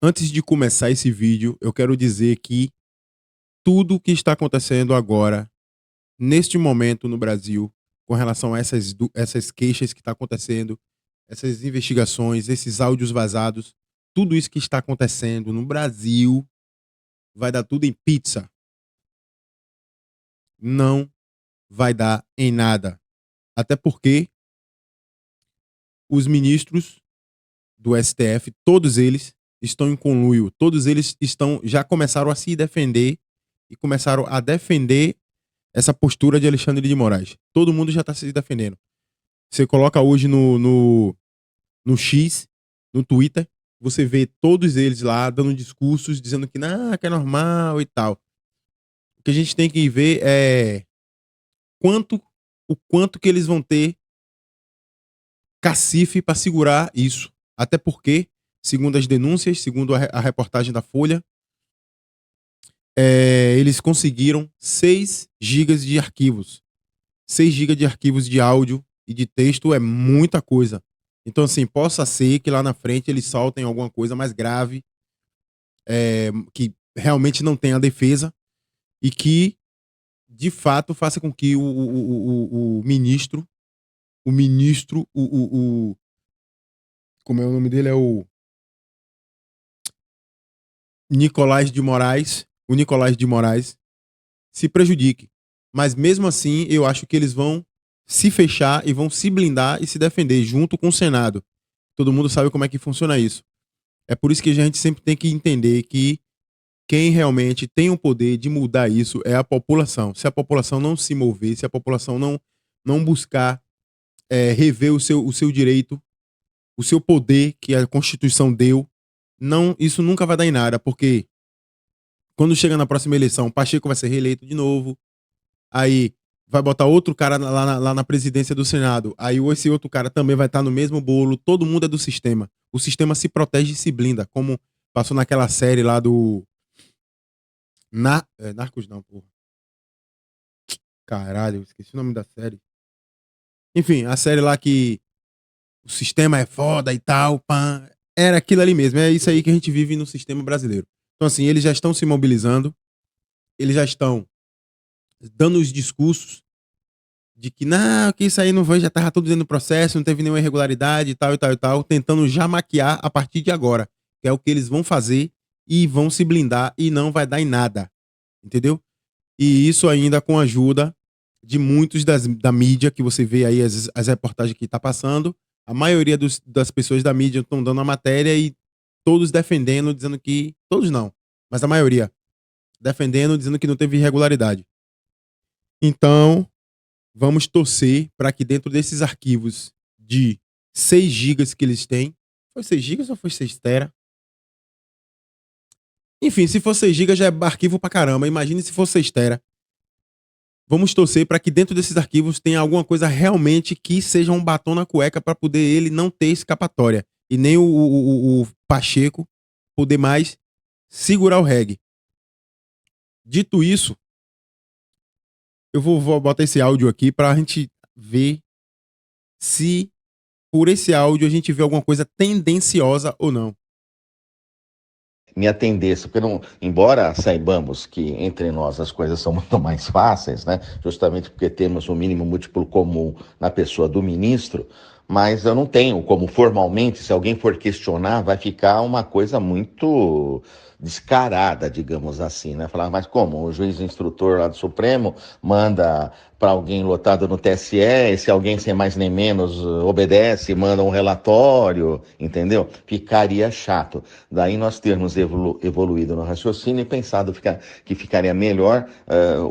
Antes de começar esse vídeo, eu quero dizer que tudo o que está acontecendo agora, neste momento no Brasil, com relação a essas queixas que está acontecendo, essas investigações, esses áudios vazados, tudo isso que está acontecendo no Brasil vai dar tudo em pizza. Não vai dar em nada. Até porque os ministros do STF, todos eles estão em conluio, todos eles já começaram a se defender e começaram a defender essa postura de Alexandre de Moraes. Todo mundo já está se defendendo. Você coloca hoje no X, no Twitter, você vê todos eles lá dando discursos, dizendo que, não, que é normal e tal. O que a gente tem que ver é o quanto que eles vão ter cacife para segurar isso. Até porque, segundo as denúncias, segundo a reportagem da Folha, eles conseguiram 6 gigas de arquivos. 6 gigas de arquivos de áudio e de texto é muita coisa. Então, assim, possa ser que lá na frente eles soltem alguma coisa mais grave, que realmente não tenha defesa e que, de fato, faça com que o ministro, como é o nome dele? É o Nicolás de Moraes, se prejudique. Mas mesmo assim, eu acho que eles vão se fechar e vão se blindar e se defender junto com o Senado. Todo mundo sabe como é que funciona isso. É por isso que a gente sempre tem que entender que quem realmente tem o poder de mudar isso é a população. Se a população não se mover, se a população não buscar rever o seu direito, o seu poder que a Constituição deu, não, isso nunca vai dar em nada, porque quando chega na próxima eleição, o Pacheco vai ser reeleito de novo, aí vai botar outro cara lá na presidência do Senado, aí esse outro cara também vai estar no mesmo bolo, todo mundo é do sistema. O sistema se protege e se blinda, como passou naquela série lá do... Narcos não, porra. Caralho, esqueci o nome da série. Enfim, a série lá que o sistema é foda e tal, pá. Era aquilo ali mesmo, é isso aí que a gente vive no sistema brasileiro. Então, assim, eles já estão se mobilizando, eles já estão dando os discursos de que, não, que isso aí não vai, já tava tudo dentro do processo, não teve nenhuma irregularidade e tal, e tal, e tal, tentando já maquiar a partir de agora, que é o que eles vão fazer e vão se blindar e não vai dar em nada, entendeu? E isso ainda com a ajuda de muitos da mídia, que você vê aí as reportagens que está passando. A maioria das pessoas da mídia estão dando a matéria e todos defendendo, dizendo que... Todos não, mas a maioria defendendo, dizendo que não teve irregularidade. Então, vamos torcer para que dentro desses arquivos de 6 gigas que eles têm... Foi 6 gigas ou foi 6 tera? Enfim, se for 6 gigas já é arquivo pra caramba. Imagine se for 6 tera. Vamos torcer para que dentro desses arquivos tenha alguma coisa realmente que seja um batom na cueca para poder ele não ter escapatória. E nem o Pacheco poder mais segurar o reggae. Dito isso, eu vou botar esse áudio aqui para a gente ver se por esse áudio a gente vê alguma coisa tendenciosa ou não. Minha tendência, porque não, embora saibamos que entre nós as coisas são muito mais fáceis, né? Justamente porque temos um mínimo múltiplo comum na pessoa do ministro, mas eu não tenho como formalmente, se alguém for questionar, vai ficar uma coisa muito descarada, digamos assim, né? Falar, mas como? O juiz instrutor lá do Supremo manda para alguém lotado no TSE, e se alguém sem mais nem menos obedece, manda um relatório, entendeu? Ficaria chato. Daí nós termos evoluído no raciocínio e pensado que ficaria melhor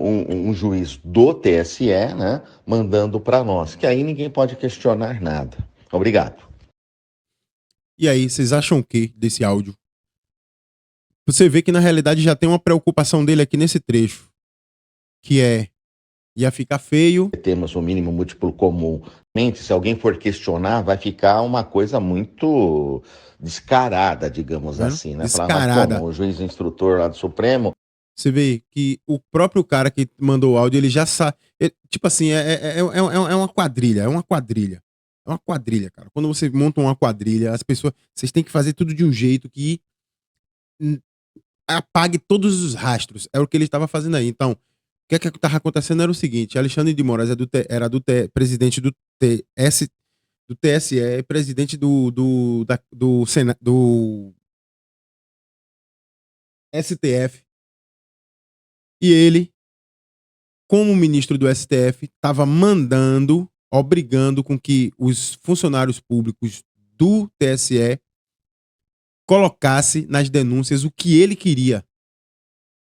um juiz do TSE, né, mandando para nós, que aí ninguém pode questionar nada. Obrigado. E aí, vocês acham o que desse áudio? Você vê que na realidade já tem uma preocupação dele aqui nesse trecho, que ia ficar feio. Temos um mínimo múltiplo comum. Se alguém for questionar, vai ficar uma coisa muito descarada, digamos assim, né? Falar, mas Descarada. como? O juiz instrutor lá do Supremo. Você vê que o próprio cara que mandou o áudio, ele já sabe. Tipo assim, é uma quadrilha, é uma quadrilha. É uma quadrilha, cara. Quando você monta uma quadrilha, as pessoas. Vocês têm que fazer tudo de um jeito que apague todos os rastros. É o que ele estava fazendo aí. Então, o que é que estava acontecendo era o seguinte: Alexandre de Moraes era presidente do TSE, é presidente do STF. E ele, como ministro do STF, estava obrigando com que os funcionários públicos do TSE colocasse nas denúncias o que ele queria.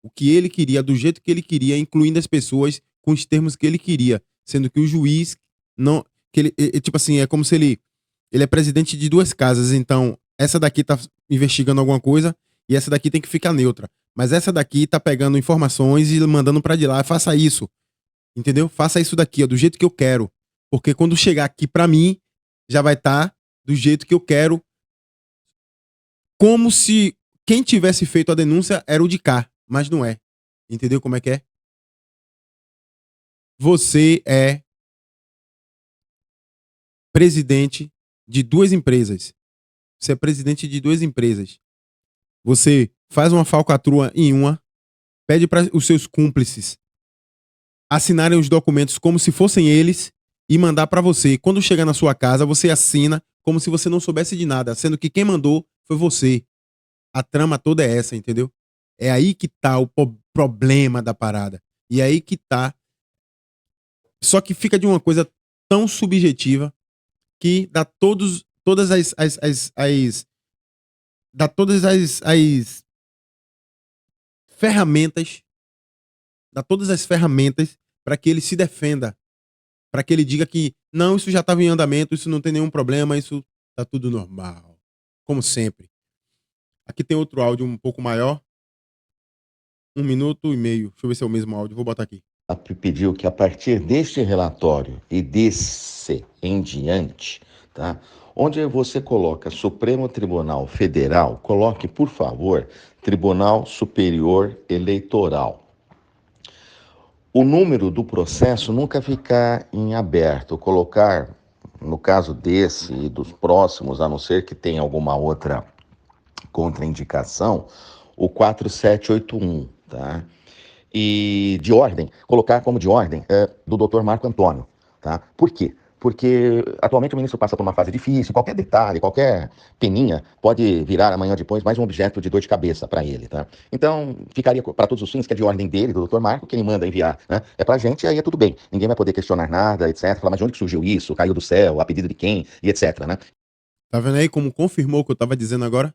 O que ele queria, do jeito que ele queria, incluindo as pessoas com os termos que ele queria. Sendo que o juiz não. Que tipo assim, é como se ele é presidente de duas casas, então essa daqui tá investigando alguma coisa e essa daqui tem que ficar neutra. Mas essa daqui tá pegando informações e mandando pra de lá, faça isso. Entendeu? Faça isso daqui, ó, do jeito que eu quero. Porque quando chegar aqui pra mim, já vai estar do jeito que eu quero. Como se quem tivesse feito a denúncia era o de cá, mas não é. Entendeu como é que é? Você é presidente de duas empresas. Você é presidente de duas empresas. Você faz uma falcatrua em uma, pede para os seus cúmplices assinarem os documentos como se fossem eles e mandar para você. Quando chegar na sua casa, você assina como se você não soubesse de nada, sendo que quem mandou foi você. A trama toda é essa, entendeu? É aí que tá o problema da parada. E é aí que tá. Só que fica de uma coisa tão subjetiva que dá todas dá todas as ferramentas, dá todas as ferramentas para que ele se defenda, para que ele diga que não, isso já estava em andamento, isso não tem nenhum problema, isso tá tudo normal, como sempre. Aqui tem outro áudio um pouco maior, 1 minuto e meio. Deixa eu ver se é o mesmo áudio, vou botar aqui. Pediu que a partir deste relatório e desse em diante, tá? Onde você coloca Supremo Tribunal Federal, coloque, por favor, Tribunal Superior Eleitoral. O número do processo nunca ficar em aberto, colocar, no caso desse e dos próximos, a não ser que tenha alguma outra contraindicação, o 4781, tá? E de ordem, colocar como de ordem do Dr. Marco Antônio, tá? Por quê? Porque atualmente o ministro passa por uma fase difícil, qualquer detalhe, qualquer peninha pode virar amanhã depois mais um objeto de dor de cabeça para ele, tá? Então, ficaria para todos os fins que é de ordem dele, do Dr. Marco, que ele manda enviar, né? É pra gente e aí é tudo bem. Ninguém vai poder questionar nada, etc. Falar, mas de onde que surgiu isso? Caiu do céu? A pedido de quem? E etc, né? Tá vendo aí como confirmou o que eu tava dizendo agora?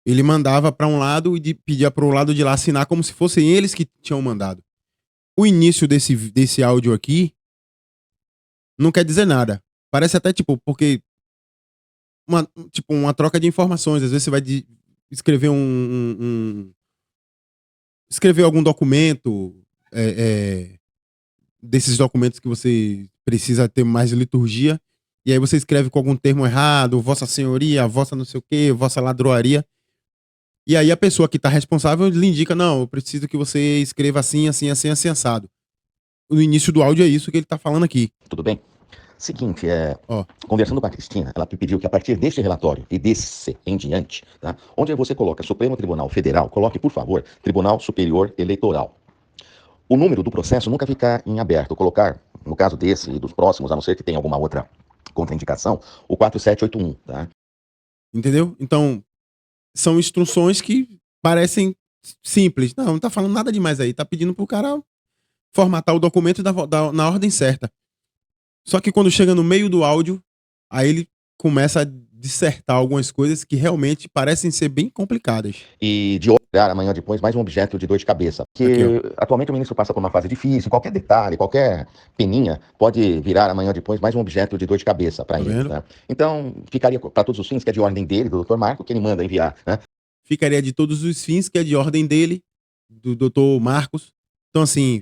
Ele mandava para um lado e pedia para o lado de lá assinar como se fossem eles que tinham mandado. O início desse áudio aqui não quer dizer nada. Parece até tipo, porque uma troca de informações. Às vezes você vai escrever escrever algum documento, desses documentos que você precisa ter mais liturgia, e aí você escreve com algum termo errado, vossa senhoria, vossa não sei o quê, vossa ladroaria. E aí a pessoa que está responsável lhe indica, não, eu preciso que você escreva assim, assim, assim, assim, assado. No início do áudio é isso que ele está falando aqui. Tudo bem? Seguinte, Ó, conversando com a Cristina, ela pediu que a partir deste relatório e desse em diante, tá? Onde você coloca Supremo Tribunal Federal, coloque, por favor, Tribunal Superior Eleitoral. O número do processo nunca ficar em aberto, colocar, no caso desse e dos próximos, a não ser que tenha alguma outra contraindicação, o 4781, tá? entendeu? Então, são instruções que parecem simples. Não tá falando nada demais aí. Tá pedindo pro cara formatar o documento na ordem certa. Só que quando chega no meio do áudio, aí ele começa a dissertar algumas coisas que realmente parecem ser bem complicadas. E de olhar amanhã depois mais um objeto de dor de cabeça. Porque Aqui, atualmente o ministro passa por uma fase difícil, qualquer detalhe, qualquer peninha pode virar amanhã depois mais um objeto de dor de cabeça para tá ele, vendo? né? Então, ficaria para todos os fins que é de ordem dele, do Dr. Marco, que ele manda enviar, né? Ficaria de todos os fins, que é de ordem dele, do Dr. Marcos. Então, assim,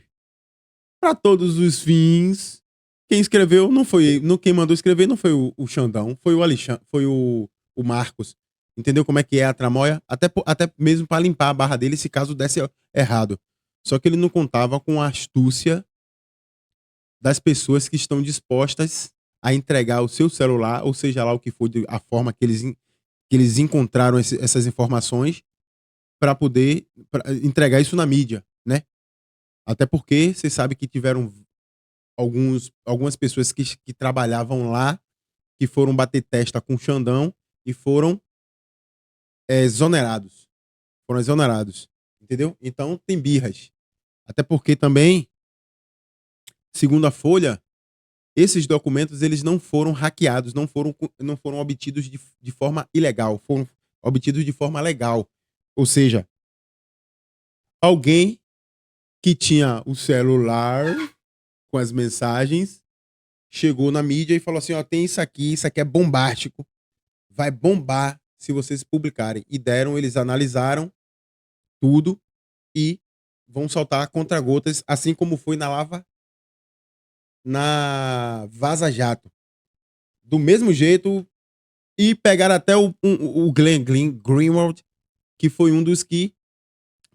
para todos os fins, quem escreveu não foi, quem mandou escrever não foi o Xandão, foi o Alexandre, foi o Marcos. Entendeu como é que é a tramóia? Até mesmo para limpar a barra dele se caso desse errado. Só que ele não contava com a astúcia das pessoas que estão dispostas a entregar o seu celular, ou seja lá o que for, a forma que eles encontraram essas informações, para poder entregar isso na mídia, né? Até porque você sabe que tiveram algumas pessoas que trabalhavam lá, que foram bater testa com o Xandão e foram exonerados. Foram exonerados. Entendeu? Então tem birras. Até porque também, segundo a Folha, esses documentos eles não foram hackeados, não foram obtidos de forma ilegal, foram obtidos de forma legal. Ou seja, alguém que tinha o celular com as mensagens chegou na mídia e falou assim, ó, tem isso aqui é bombástico, vai bombar se vocês publicarem. E eles analisaram tudo e vão soltar contra-gotas, assim como foi na Vaza Jato. Do mesmo jeito, e pegaram até o Glenn Greenwald, que foi um dos que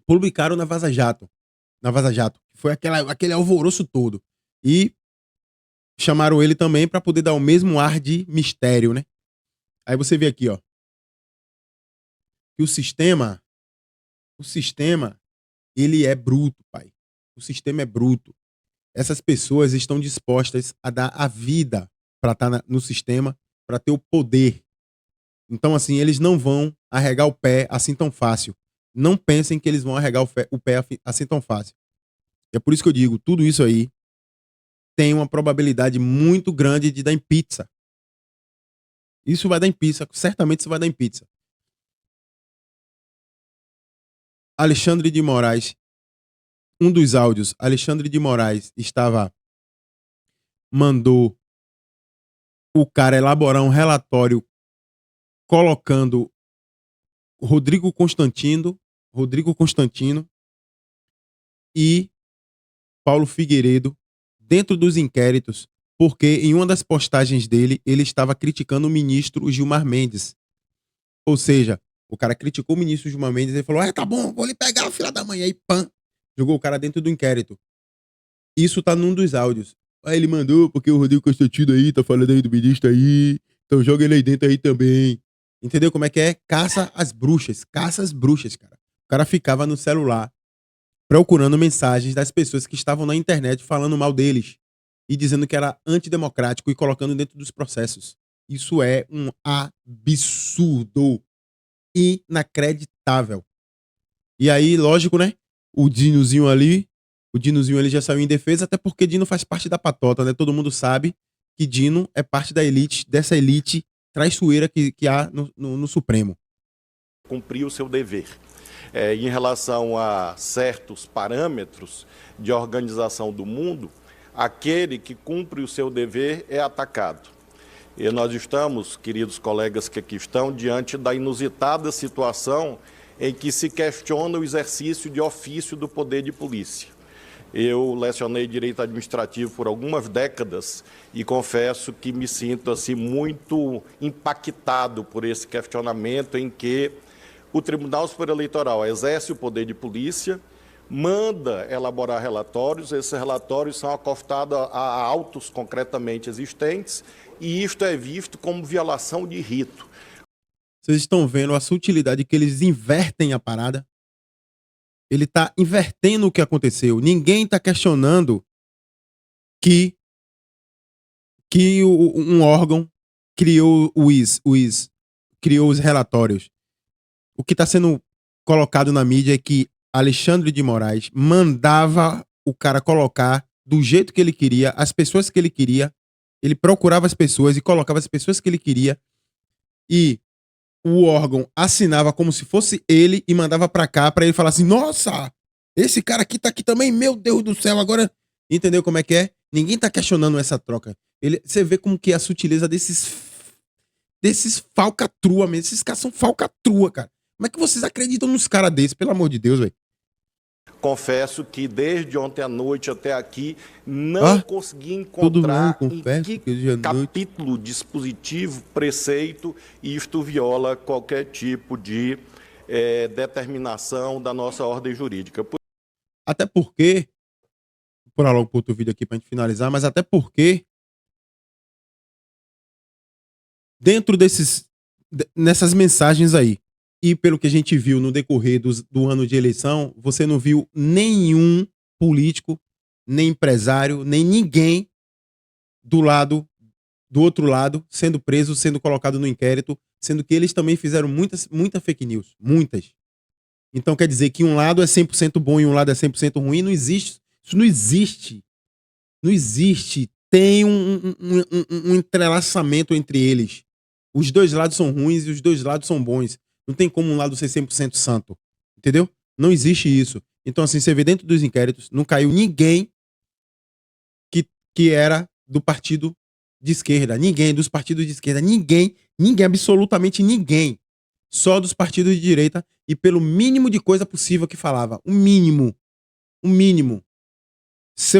publicaram na Vaza Jato. Na Vaza Jato. Foi aquele alvoroço todo. E chamaram ele também para poder dar o mesmo ar de mistério, né? Aí você vê aqui, ó, que o sistema, ele é bruto, pai. O sistema é bruto. Essas pessoas estão dispostas a dar a vida para estar no sistema, para ter o poder. Então, assim, eles não vão arregar o pé assim tão fácil. Não pensem que eles vão arregar o pé assim tão fácil. É por isso que eu digo, tudo isso aí tem uma probabilidade muito grande de dar em pizza. Isso vai dar em pizza, certamente isso vai dar em pizza. Alexandre de Moraes, um dos áudios, Alexandre de Moraes mandou o cara elaborar um relatório colocando Rodrigo Constantino e Paulo Figueiredo dentro dos inquéritos, porque em uma das postagens dele, ele estava criticando o ministro Gilmar Mendes. Ou seja, o cara criticou o ministro Gilmar Mendes e falou, tá bom, vou lhe pegar, filha da mãe. Aí, pã, jogou o cara dentro do inquérito. Isso tá num dos áudios. Aí ele mandou, porque o Rodrigo Constantino aí tá falando aí do ministro aí, então joga ele aí dentro aí também. Entendeu como é que é? Caça as bruxas, cara. O cara ficava no celular procurando mensagens das pessoas que estavam na internet falando mal deles e dizendo que era antidemocrático e colocando dentro dos processos. Isso é um absurdo, inacreditável. E aí, lógico, né? O Dinozinho ele já saiu em defesa, até porque Dino faz parte da patota, né? Todo mundo sabe que Dino é parte da elite, dessa elite traiçoeira que há no Supremo. Cumprir o seu dever. Em relação a certos parâmetros de organização do mundo, aquele que cumpre o seu dever é atacado. E nós estamos, queridos colegas que aqui estão, diante da inusitada situação em que se questiona o exercício de ofício do poder de polícia. Eu lecionei direito administrativo por algumas décadas e confesso que me sinto assim muito impactado por esse questionamento em que o Tribunal Superior Eleitoral exerce o poder de polícia, manda elaborar relatórios, esses relatórios são acostados a autos concretamente existentes e isto é visto como violação de rito. Vocês estão vendo a sutilidade que eles invertem a parada? Ele está invertendo o que aconteceu. Ninguém está questionando que um órgão criou criou os relatórios. O que está sendo colocado na mídia é que Alexandre de Moraes mandava o cara colocar do jeito que ele queria, as pessoas que ele queria. Ele procurava as pessoas e colocava as pessoas que ele queria. E o órgão assinava como se fosse ele e mandava pra cá pra ele falar assim, nossa, esse cara aqui tá aqui também, meu Deus do céu, agora... Entendeu como é que é? Ninguém tá questionando essa troca. Você vê como que é a sutileza desses falcatrua mesmo. Esses caras são falcatrua, cara. Como é que vocês acreditam nos caras desses, pelo amor de Deus, velho? Confesso que desde ontem à noite até aqui não consegui encontrar em que capítulo, dispositivo, preceito isto viola qualquer tipo de determinação da nossa ordem jurídica. Até porque, vou pôr logo pro outro vídeo aqui pra gente finalizar, mas até porque dentro nessas mensagens aí, E pelo que a gente viu no decorrer do ano de eleição, você não viu nenhum político, nem empresário, nem ninguém do outro lado, sendo preso, sendo colocado no inquérito, sendo que eles também fizeram muita fake news. Muitas. Então quer dizer que um lado é 100% bom e um lado é 100% ruim? Não existe. Isso não existe. Não existe. Tem um entrelaçamento entre eles. Os dois lados são ruins e os dois lados são bons. Não tem como um lado ser 100% santo. Entendeu? Não existe isso. Então, assim, você vê dentro dos inquéritos, não caiu ninguém que era do partido de esquerda. Ninguém dos partidos de esquerda. Ninguém, absolutamente ninguém. Só dos partidos de direita e pelo mínimo de coisa possível que falava. O mínimo. O mínimo. Se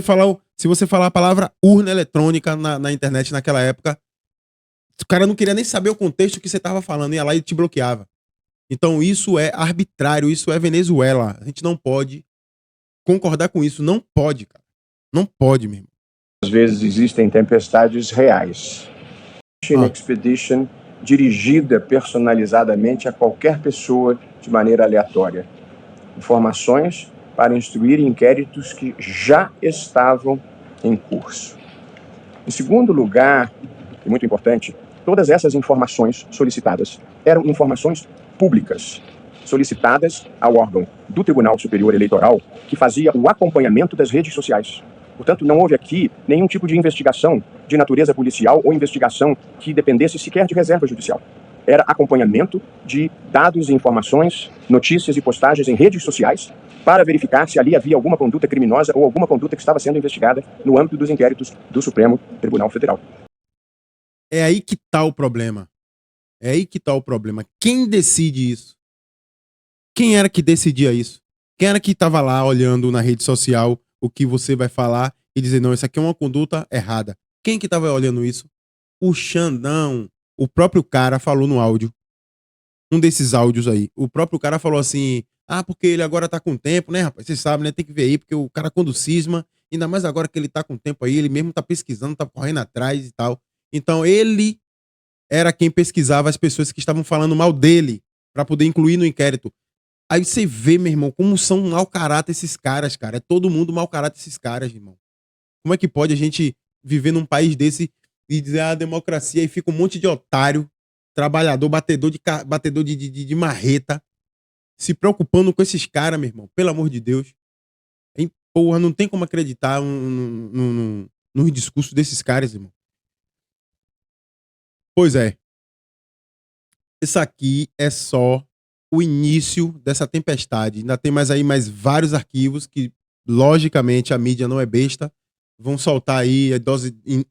você falar a palavra urna eletrônica na internet naquela época, o cara não queria nem saber o contexto que você estava falando, ia lá e te bloqueava. Então isso é arbitrário, isso é Venezuela. A gente não pode concordar com isso. Não pode, cara. Não pode mesmo. Às vezes existem tempestades reais. Expedition dirigida personalizadamente a qualquer pessoa de maneira aleatória. Informações para instruir inquéritos que já estavam em curso. Em segundo lugar, e muito importante, todas essas informações solicitadas eram informações públicas, solicitadas ao órgão do Tribunal Superior Eleitoral, que fazia o acompanhamento das redes sociais. Portanto, não houve aqui nenhum tipo de investigação de natureza policial ou investigação que dependesse sequer de reserva judicial. Era acompanhamento de dados e informações, notícias e postagens em redes sociais para verificar se ali havia alguma conduta criminosa ou alguma conduta que estava sendo investigada no âmbito dos inquéritos do Supremo Tribunal Federal. É aí que está o problema. É aí que está o problema. Quem decide isso? Quem era que decidia isso? Quem era que estava lá olhando na rede social o que você vai falar e dizer, não, isso aqui é uma conduta errada? Quem que estava olhando isso? O Xandão, o próprio cara falou no áudio, um desses áudios aí, o próprio cara falou assim, porque ele agora tá com tempo, né, rapaz? Vocês sabem, né? Tem que ver aí, porque o cara quando cisma, ainda mais agora que ele tá com tempo aí, ele mesmo tá pesquisando, tá correndo atrás e tal. Então ele era quem pesquisava as pessoas que estavam falando mal dele, pra poder incluir no inquérito. Aí você vê, meu irmão, como são mau caráter esses caras, cara. É todo mundo mau caráter esses caras, irmão. Como é que pode a gente viver num país desse e dizer democracia e fica um monte de otário, trabalhador, batedor de marreta, se preocupando com esses caras, meu irmão? Pelo amor de Deus. Hein? Porra, não tem como acreditar no discurso desses caras, irmão. Pois é. Isso aqui é só o início dessa tempestade. Ainda tem mais vários arquivos que, logicamente, a mídia não é besta. Vão soltar aí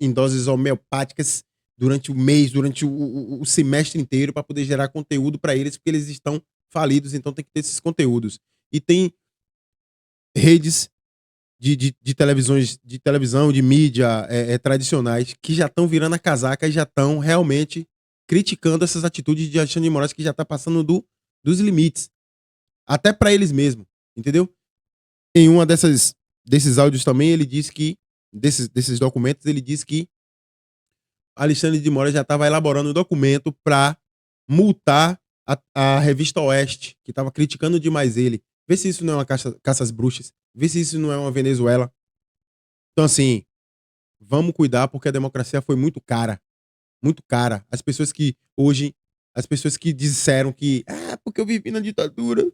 em doses homeopáticas durante o mês, durante o semestre inteiro, para poder gerar conteúdo para eles, porque eles estão falidos, então tem que ter esses conteúdos. E tem redes de televisão, de mídia tradicionais, que já estão virando a casaca e já estão realmente criticando essas atitudes de Alexandre de Moraes, que já está passando dos limites. Até para eles mesmos, entendeu? Em uma desses áudios também, ele disse que, desses documentos, ele disse que Alexandre de Moraes já estava elaborando um documento para multar a revista Oeste, que estava criticando demais ele. Vê se isso não é uma caça às bruxas. Vê se isso não é uma Venezuela. Então, assim, vamos cuidar, porque a democracia foi muito cara. Muito cara. As pessoas que disseram que porque eu vivi na ditadura,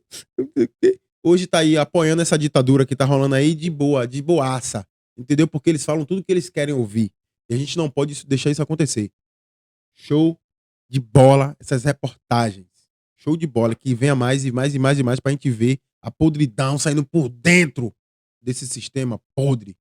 hoje tá aí apoiando essa ditadura que tá rolando aí de boaça. Entendeu? Porque eles falam tudo que eles querem ouvir. E a gente não pode deixar isso acontecer. Show de bola essas reportagens. Show de bola, que venha mais e mais e mais e mais pra gente ver a podridão saindo por dentro desse sistema podre.